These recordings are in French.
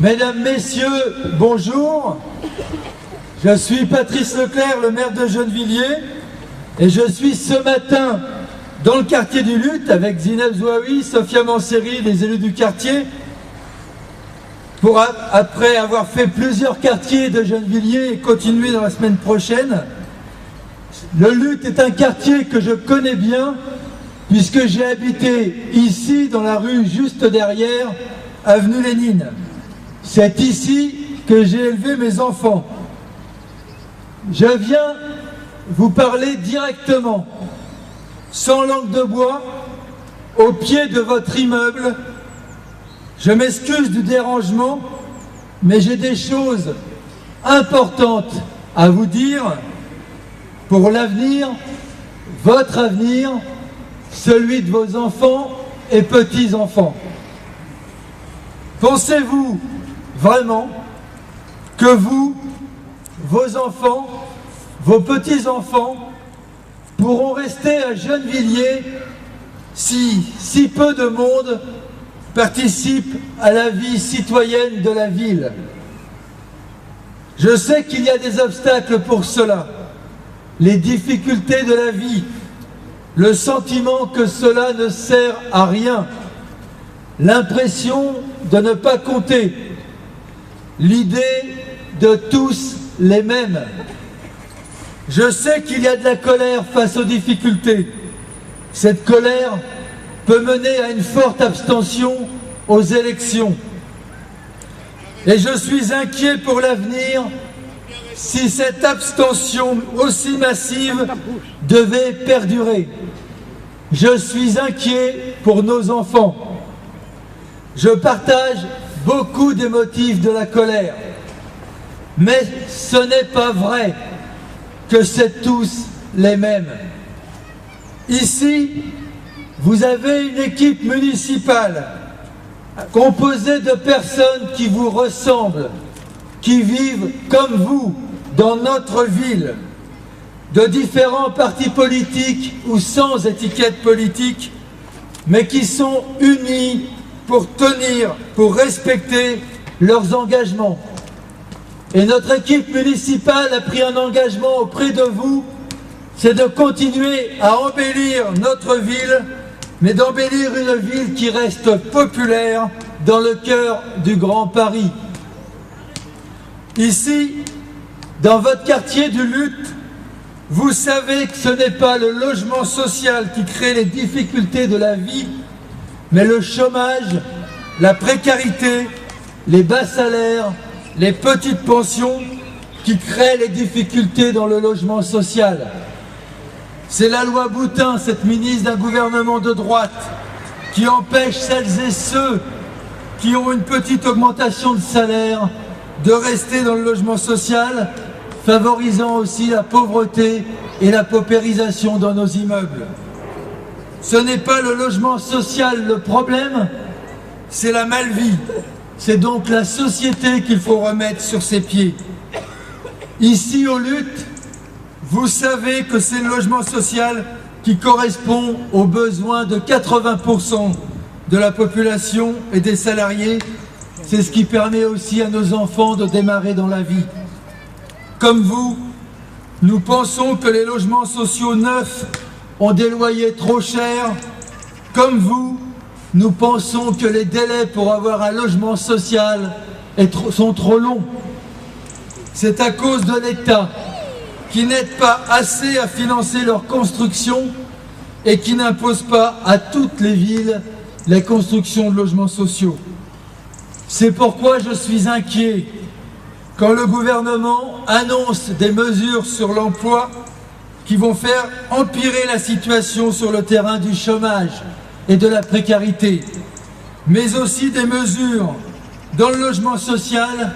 Mesdames, Messieurs, bonjour. Je suis Patrice Leclerc, le maire de Gennevilliers, et je suis ce matin dans le quartier du Luth avec Zineb Zouaoui, Sophia Manseri, les élus du quartier, après avoir fait plusieurs quartiers de Gennevilliers et continuer dans la semaine prochaine. Le Luth est un quartier que je connais bien, puisque j'ai habité ici, dans la rue juste derrière, avenue Lénine. C'est ici que j'ai élevé mes enfants. Je viens vous parler directement, sans langue de bois, au pied de votre immeuble. Je m'excuse du dérangement, mais j'ai des choses importantes à vous dire pour l'avenir, votre avenir, celui de vos enfants et petits-enfants. Pensez-vous vraiment que vous, vos enfants, vos petits-enfants pourront rester à Gennevilliers si peu de monde participe à la vie citoyenne de la ville? Je sais qu'il y a des obstacles pour cela, les difficultés de la vie, le sentiment que cela ne sert à rien, l'impression de ne pas compter, l'idée de tous les mêmes. Je sais qu'il y a de la colère face aux difficultés. Cette colère peut mener à une forte abstention aux élections. Et je suis inquiet pour l'avenir si cette abstention aussi massive devait perdurer. Je suis inquiet pour nos enfants. Je partage beaucoup des motifs de la colère, mais ce n'est pas vrai que c'est tous les mêmes. Ici, vous avez une équipe municipale composée de personnes qui vous ressemblent, qui vivent comme vous dans notre ville, de différents partis politiques ou sans étiquette politique, mais qui sont unis pour tenir, pour respecter leurs engagements. Et notre équipe municipale a pris un engagement auprès de vous, c'est de continuer à embellir notre ville, mais d'embellir une ville qui reste populaire dans le cœur du Grand Paris. Ici, dans votre quartier du Luth, vous savez que ce n'est pas le logement social qui crée les difficultés de la vie, mais le chômage, la précarité, les bas salaires, les petites pensions qui créent les difficultés dans le logement social. C'est la loi Boutin, cette ministre d'un gouvernement de droite, qui empêche celles et ceux qui ont une petite augmentation de salaire de rester dans le logement social, favorisant aussi la pauvreté et la paupérisation dans nos immeubles. Ce n'est pas le logement social le problème, c'est la mal-vie. C'est donc la société qu'il faut remettre sur ses pieds. Ici au Luth, vous savez que c'est le logement social qui correspond aux besoins de 80% de la population et des salariés. C'est ce qui permet aussi à nos enfants de démarrer dans la vie. Comme vous, nous pensons que les logements sociaux neufs ont des loyers trop chers. Comme vous, nous pensons que les délais pour avoir un logement social sont trop longs. C'est à cause de l'État qui n'aide pas assez à financer leur construction et qui n'impose pas à toutes les villes la construction de logements sociaux. C'est pourquoi je suis inquiet quand le gouvernement annonce des mesures sur l'emploi qui vont faire empirer la situation sur le terrain du chômage et de la précarité, mais aussi des mesures dans le logement social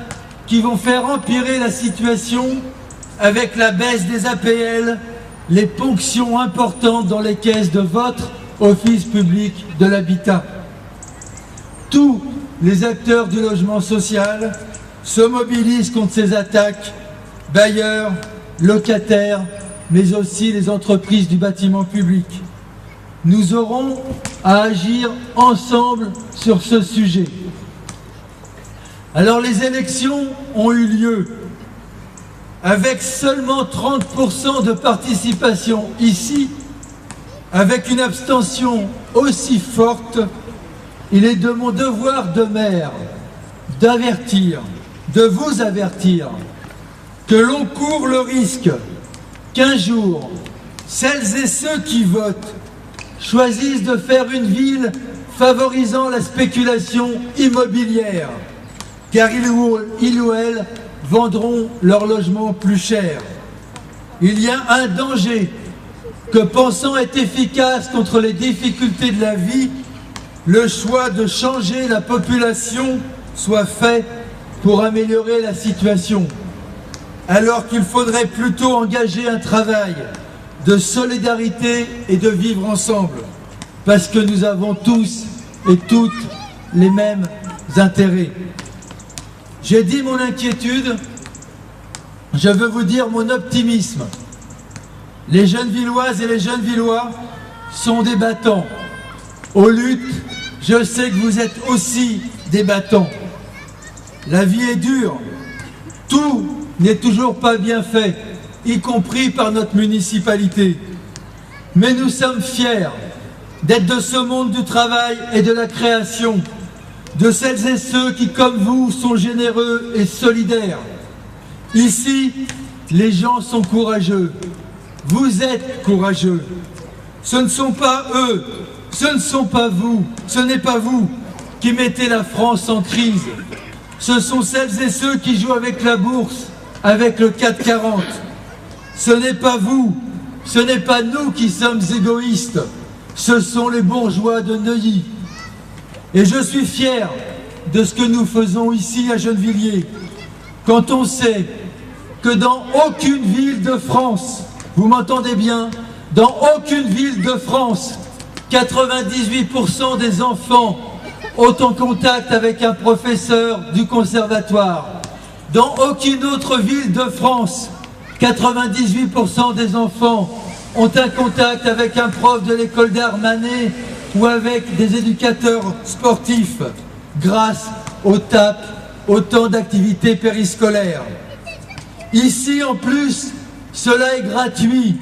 qui vont faire empirer la situation avec la baisse des APL, les ponctions importantes dans les caisses de votre office public de l'habitat. Tous les acteurs du logement social se mobilisent contre ces attaques, bailleurs, locataires, mais aussi les entreprises du bâtiment public. Nous aurons à agir ensemble sur ce sujet. Alors les élections ont eu lieu avec seulement 30% de participation ici, avec une abstention aussi forte. Il est de mon devoir de maire d'avertir, de vous avertir, que l'on court le risque qu'un jour, celles et ceux qui votent choisissent de faire une ville favorisant la spéculation immobilière, car ils ou elles vendront leur logement plus cher. Il y a un danger que, pensant être efficace contre les difficultés de la vie, le choix de changer la population soit fait pour améliorer la situation, alors qu'il faudrait plutôt engager un travail de solidarité et de vivre ensemble, parce que nous avons tous et toutes les mêmes intérêts. J'ai dit mon inquiétude, je veux vous dire mon optimisme. Les Gennevilloises et les Gennevillois sont des battants. Aux luttes, je sais que vous êtes aussi des battants. La vie est dure, tout n'est toujours pas bien fait, y compris par notre municipalité. Mais nous sommes fiers d'être de ce monde du travail et de la création, de celles et ceux qui, comme vous, sont généreux et solidaires. Ici, les gens sont courageux. Vous êtes courageux. Ce ne sont pas eux, ce ne sont pas vous, ce n'est pas vous qui mettez la France en crise. Ce sont celles et ceux qui jouent avec la bourse, avec le CAC 40. Ce n'est pas vous, ce n'est pas nous qui sommes égoïstes. Ce sont les bourgeois de Neuilly. Et je suis fier de ce que nous faisons ici à Gennevilliers, quand on sait que dans aucune ville de France, vous m'entendez bien, dans aucune ville de France, 98% des enfants ont en contact avec un professeur du conservatoire. Dans aucune autre ville de France, 98% des enfants ont un contact avec un prof de l'école d'art Manet ou avec des éducateurs sportifs, grâce au TAP, au temps d'activité périscolaire. Ici, en plus, cela est gratuit,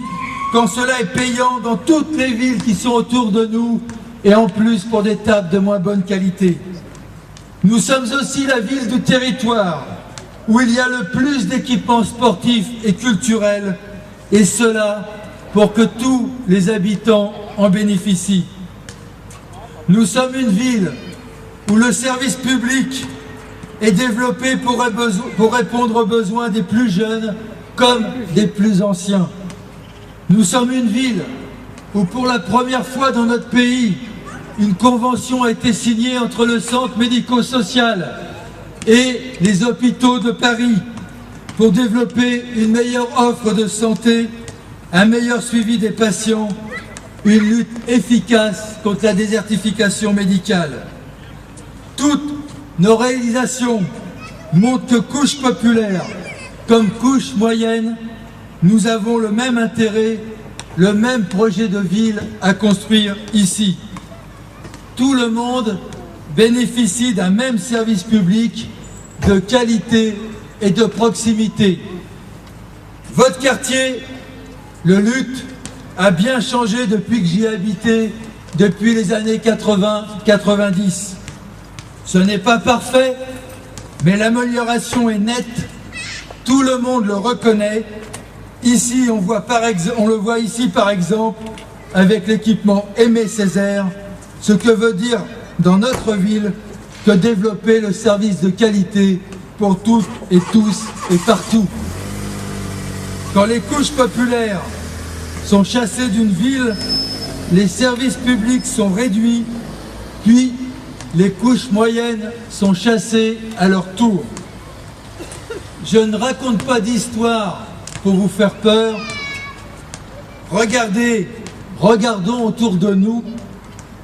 quand cela est payant dans toutes les villes qui sont autour de nous, et en plus pour des tables de moins bonne qualité. Nous sommes aussi la ville du territoire, où il y a le plus d'équipements sportifs et culturels, et cela pour que tous les habitants en bénéficient. Nous sommes une ville où le service public est développé pour répondre aux besoins des plus jeunes comme des plus anciens. Nous sommes une ville où pour la première fois dans notre pays, une convention a été signée entre le centre médico-social et les hôpitaux de Paris pour développer une meilleure offre de santé, un meilleur suivi des patients, une lutte efficace contre la désertification médicale. Toutes nos réalisations montrent que couche populaire comme couche moyenne, nous avons le même intérêt, le même projet de ville à construire ici. Tout le monde bénéficie d'un même service public de qualité et de proximité. Votre quartier, le Luth, a bien changé depuis que j'y ai habité, depuis les années 80-90. Ce n'est pas parfait, mais l'amélioration est nette. Tout le monde le reconnaît. Ici, on le voit ici par exemple avec l'équipement Aimé Césaire, ce que veut dire dans notre ville que développer le service de qualité pour toutes et tous et partout. Quand les couches populaires sont chassées d'une ville, les services publics sont réduits, puis les couches moyennes sont chassées à leur tour. Je ne raconte pas d'histoire pour vous faire peur. Regardons autour de nous,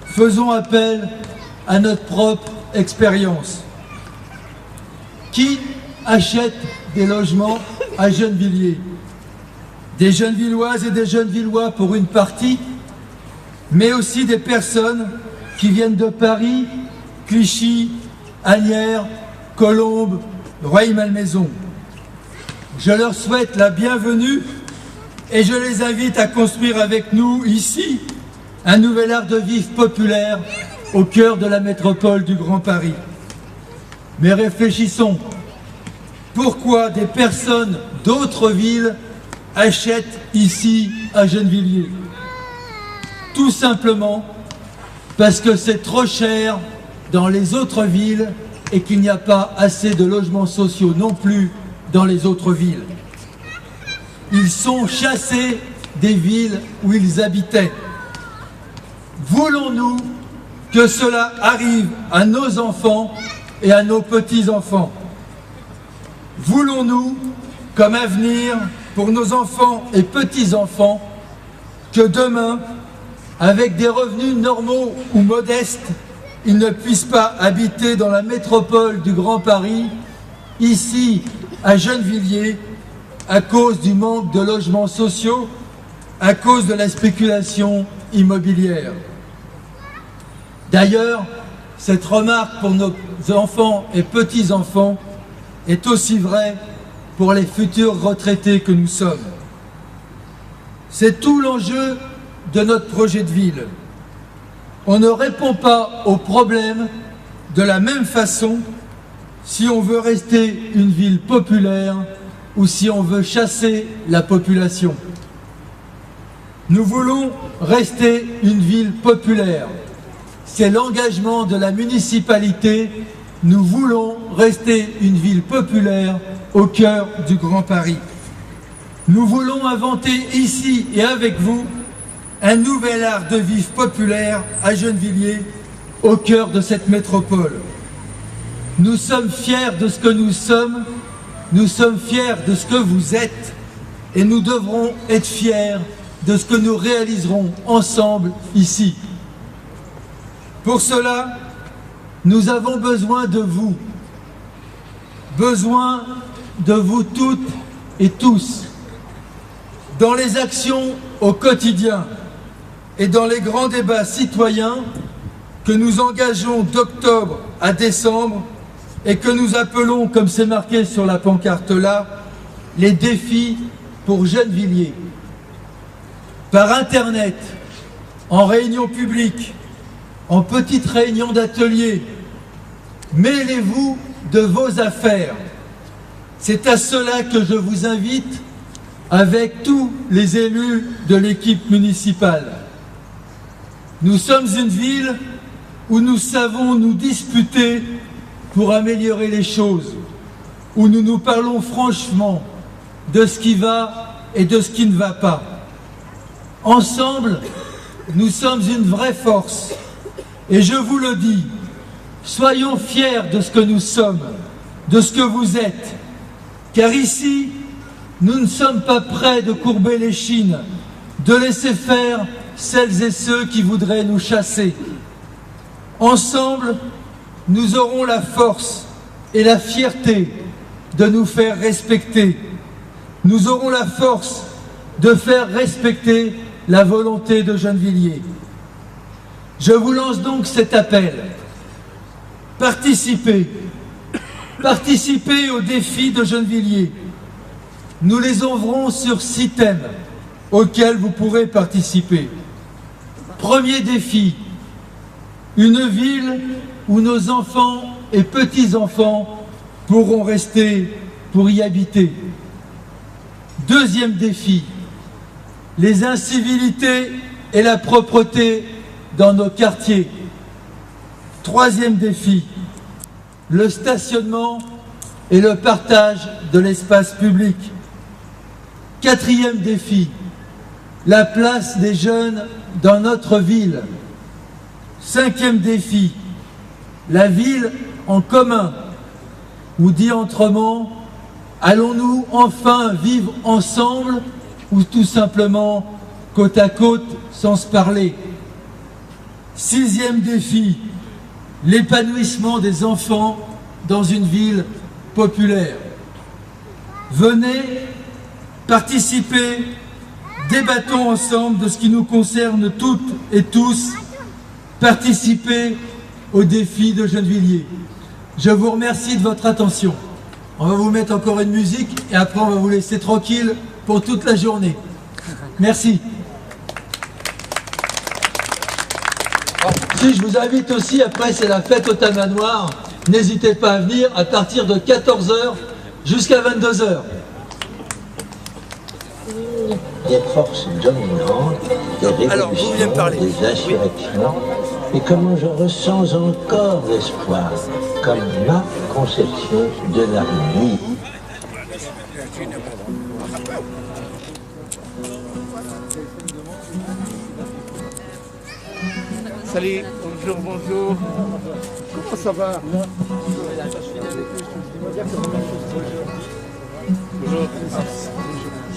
faisons appel à notre propre expérience. Qui achète des logements à Gennevilliers? Des Gennevilloises et des Gennevillois pour une partie, mais aussi des personnes qui viennent de Paris, Clichy, Asnières, Colombes, Rueil-Malmaison. Je leur souhaite la bienvenue et je les invite à construire avec nous, ici, un nouvel art de vivre populaire au cœur de la métropole du Grand Paris. Mais réfléchissons. Pourquoi des personnes d'autres villes achètent ici à Gennevilliers? Tout simplement parce que c'est trop cher dans les autres villes et qu'il n'y a pas assez de logements sociaux non plus dans les autres villes. Ils sont chassés des villes où ils habitaient. Voulons-nous que cela arrive à nos enfants et à nos petits-enfants? Voulons-nous, comme avenir pour nos enfants et petits-enfants, que demain, avec des revenus normaux ou modestes, ils ne puissent pas habiter dans la métropole du Grand Paris, ici à Gennevilliers, à cause du manque de logements sociaux, à cause de la spéculation immobilière. D'ailleurs, cette remarque pour nos enfants et petits-enfants est aussi vraie pour les futurs retraités que nous sommes. C'est tout l'enjeu de notre projet de ville. On ne répond pas aux problèmes de la même façon si on veut rester une ville populaire ou si on veut chasser la population. Nous voulons rester une ville populaire. C'est l'engagement de la municipalité. Nous voulons rester une ville populaire au cœur du Grand Paris. Nous voulons inventer ici et avec vous un nouvel art de vivre populaire à Gennevilliers, au cœur de cette métropole. Nous sommes fiers de ce que nous sommes fiers de ce que vous êtes, et nous devrons être fiers de ce que nous réaliserons ensemble ici. Pour cela, nous avons besoin de vous toutes et tous, dans les actions au quotidien et dans les grands débats citoyens que nous engageons d'octobre à décembre et que nous appelons, comme c'est marqué sur la pancarte là, les défis pour Gennevilliers. Par Internet, en réunion publique, en petites réunions d'atelier, mêlez-vous de vos affaires. C'est à cela que je vous invite avec tous les élus de l'équipe municipale. Nous sommes une ville où nous savons nous disputer pour améliorer les choses, où nous nous parlons franchement de ce qui va et de ce qui ne va pas. Ensemble, nous sommes une vraie force. Et je vous le dis, soyons fiers de ce que nous sommes, de ce que vous êtes, car ici, nous ne sommes pas prêts de courber l'échine, de laisser faire celles et ceux qui voudraient nous chasser. Ensemble, nous aurons la force et la fierté de nous faire respecter. Nous aurons la force de faire respecter la volonté de Gennevilliers. Je vous lance donc cet appel. Participez aux défis de Gennevilliers. Nous les ouvrons sur 6 thèmes auxquels vous pourrez participer. Premier défi, une ville où nos enfants et petits-enfants pourront rester pour y habiter. Deuxième défi, les incivilités et la propreté dans nos quartiers. Troisième défi, le stationnement et le partage de l'espace public. Quatrième défi, la place des jeunes dans notre ville. Cinquième défi, la ville en commun, ou dit autrement, allons-nous enfin vivre ensemble ou tout simplement côte à côte sans se parler? Sixième défi, l'épanouissement des enfants dans une ville populaire. Venez, participez, débattons ensemble de ce qui nous concerne toutes et tous. Participez au défi de Gennevilliers. Je vous remercie de votre attention. On va vous mettre encore une musique et après on va vous laisser tranquille pour toute la journée. Merci. Si je vous invite aussi, après c'est la fête au Tamanoir. N'hésitez pas à venir à partir de 14 h jusqu'à 22 h. Des forces dominantes, des révolutions, des insurrections, et comment je ressens encore l'espoir, comme ma conception de l'avenir. Salut, bonjour. Comment ça va? Bonjour.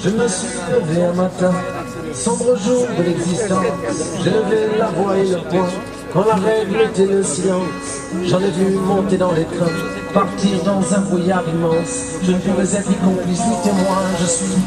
Je me suis levé un matin, sombre jour de l'existence. J'ai levé la voix et le poing, quand la règle était le silence. J'en ai vu monter dans les trains, partir dans un brouillard immense. Je ne pouvais être ni complice ni témoin, je suis